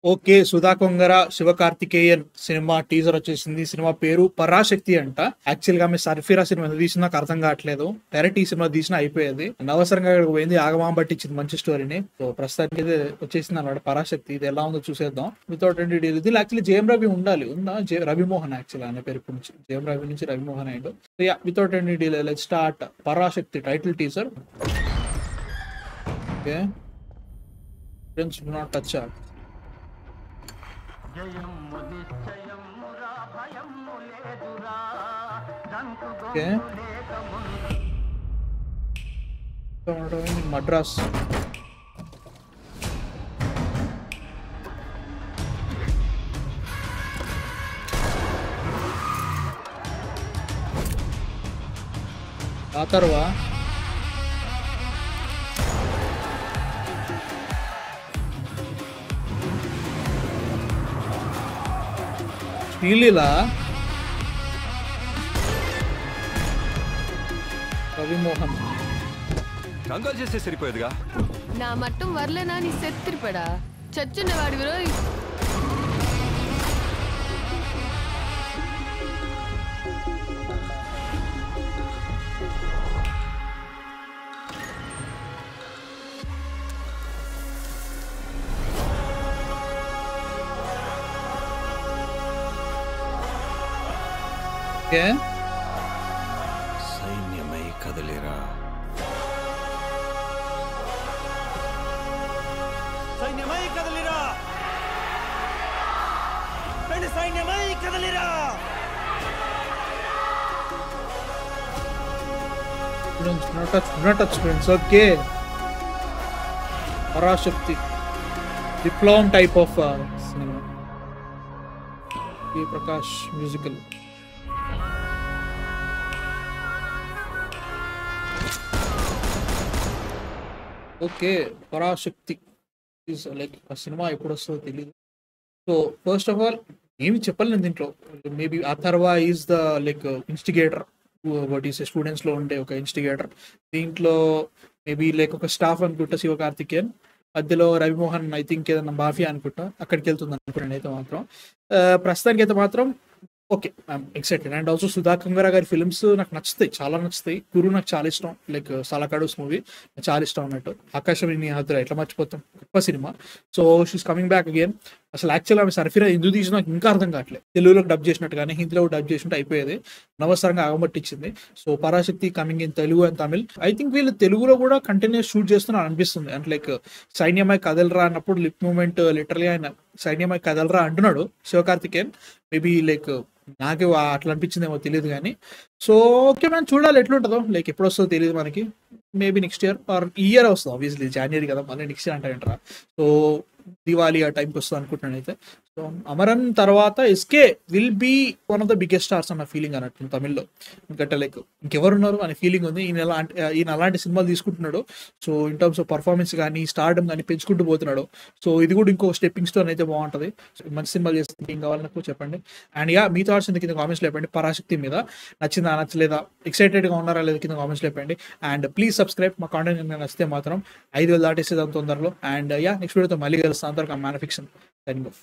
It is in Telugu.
Okay. 'Sudha Kongara, Sivakarthikeyan' cinema teaser వచ్చేసింది. సినిమా పేరు 'పరాశక్తి' అంట. యాక్చువల్‌గా ఆమె 'సర్ఫిరా' సినిమా ఎందుకు తీసిందో నాకు అర్థం కావట్లేదు. డైరెక్ట్ ఈ సినిమా తీసినా అయిపోయేది. అనవసరంగా ఇక్కడికి పోయింది. ఆగమాగం పట్టించింది మంచి స్టోరీని. సో ప్రస్తుతానికి అయితే వచ్చేసింది అన్నమాట 'పరాశక్తి'. ఇది ఎలా ఉందో చూసేద్దాం. Without any detail. దీనిలో యాక్చువల్లీ జేఎం రవి ఉండాలి. ఉందా? రవిమోహన్ యాక్చువల్లీ ఆయన పేరు ఇప్పుడు నుంచి. జేఎం రవి నుంచి రవిమోహన్ అయ్యాడు. So yeah without any detail let's start 'Parashakti' title teaser. Okay. Friends do not touch are. Okay. Madras. ఆ తర్వా శ్రీలీలా రవిమోహన్ కంగారు చేస్తే సరిపోయేదిగా. నా మట్టం వర్లేనా నీ సెత్తిరిపడా చచ్చున్నవాడి విరో. ఓకే. సైన్యమై కదలిరా, సైన్యమై కదలిరా, రండి సైన్యమై కదలిరా. ఫ్రెండ్స్. ఓకే. పరాశక్తి విప్లవం type of cinema. Prakash musical. Okay. Parashakti is like ఆ సినిమా ఎప్పుడు వస్తుందో తెలియదు. సో ఫస్ట్ ఆఫ్ ఆల్ ఏమి చెప్పలేను దీంట్లో. Maybe Atharva is the like instigator. What is స్టూడెంట్స్లో ఉండే ఒక ఇన్స్టిగేటర్. దీంట్లో మేబీ లైక్ ఒక స్టాఫ్ అనుకుంటా శివకార్తికేయన్. మధ్యలో రవిమోహన్ ఐ థింక్ ఏదన్నా మాఫియా అనుకుంటా అక్కడికి వెళ్తుంది అనుకుంటాను అయితే మాత్రం. ప్రస్తుతానికి అయితే మాత్రం okay I'm excited. And also 'Sudha Kongara' గారి ఫిల్మ్స్ నాకు నచ్చుతాయి, చాలా నచ్చుతాయి. 'గురు' నాకు చాలా ఇష్టం. లైక్ 'సాలకాడూస్' మూవీ చాలా ఇష్టం అన్నట్టు. 'ఆకాశం నీ హద్దురా' ఎట్లా మర్చిపోతాం, గొప్ప cinema. So she's coming back again. అసలు యాక్చువల్గా ఆమె 'సర్ఫిరా' ఎందుకు తీసి నాకు ఇంకా అర్థం కావట్లేదు. తెలుగులోకి డబ్ చేసినట్టు కానీ హిందీలో డబ్ చేసినట్టు అయిపోయేది. అనవసరంగా ఆగమట్టించింది. So 'Parasakthi' coming in Telugu and Tamil. I think వీళ్ళు తెలుగులో కూడా కంటిన్యూస్ షూట్ చేస్తున్నారు అనిపిస్తుంది. అంటే లైక్ 'సైన్యమై కదలరా' అన్నప్పుడు లిప్ మూమెంట్ లిటరలీ ఆయన 'సైన్యమై కదలరా' అంటున్నాడు శివకార్తికేయన్. మేబీ లైక్ నాకు అట్లా అనిపించిందేమో తెలియదు కానీ. సో ఓకే మనం చూడాలి ఎట్లుంటుందో. లైక్ ఎప్పుడు వస్తుందో తెలియదు మనకి. మేబీ నెక్స్ట్ ఇయర్ ఆర్ ఈ ఇయర్ వస్తుంది. ఆబ్వియస్లీ జాన్వరి కదా, మళ్ళీ నెక్స్ట్ ఇయర్ అంటారంటారా. సో దివాళీ ఆ టైంకి వస్తుంది అనుకుంటున్నాను అయితే. సో అమరన్ తర్వాత SK will be one of the biggest stars అన్న ఫీలింగ్ అన్నట్టు తమిళ్లో. ఎందుకంటే లైక్ ఇంకెవరున్నారు అనే ఫీలింగ్ ఉంది. ఈయన అలాంటి సినిమాలు తీసుకుంటున్నాడు. So in terms of performance కానీ స్టార్డమ్ కానీ పెంచుకుంటూ పోతున్నాడు. సో ఇది కూడా ఇంకో స్టెప్పింగ్ స్టోన్ అయితే బాగుంటుంది. మంచి సినిమాలు చేస్తే ఏం కావాలి నాకు చెప్పండి. అండ్ యా మీ థాట్స్ కింద కామెంట్స్లో చెప్పండి. 'పరాశక్తి' మీద నచ్చిందా నచ్చలేదా, ఎక్సైటెడ్గా ఉన్నారా లేదా కింద కామెంట్స్లో చెప్పండి. And please subscribe. మా కాంటెంట్ నచ్చితే మాత్రం 5,000 దాటేసేదాం తొందరలో. అండ్ యా నెక్స్ట్ వీడియోతో మళ్ళీ కలుస్తాను. అంతవరకు మ్యాన్ ఫిక్షన్ సైనింగ్ ఆఫ్.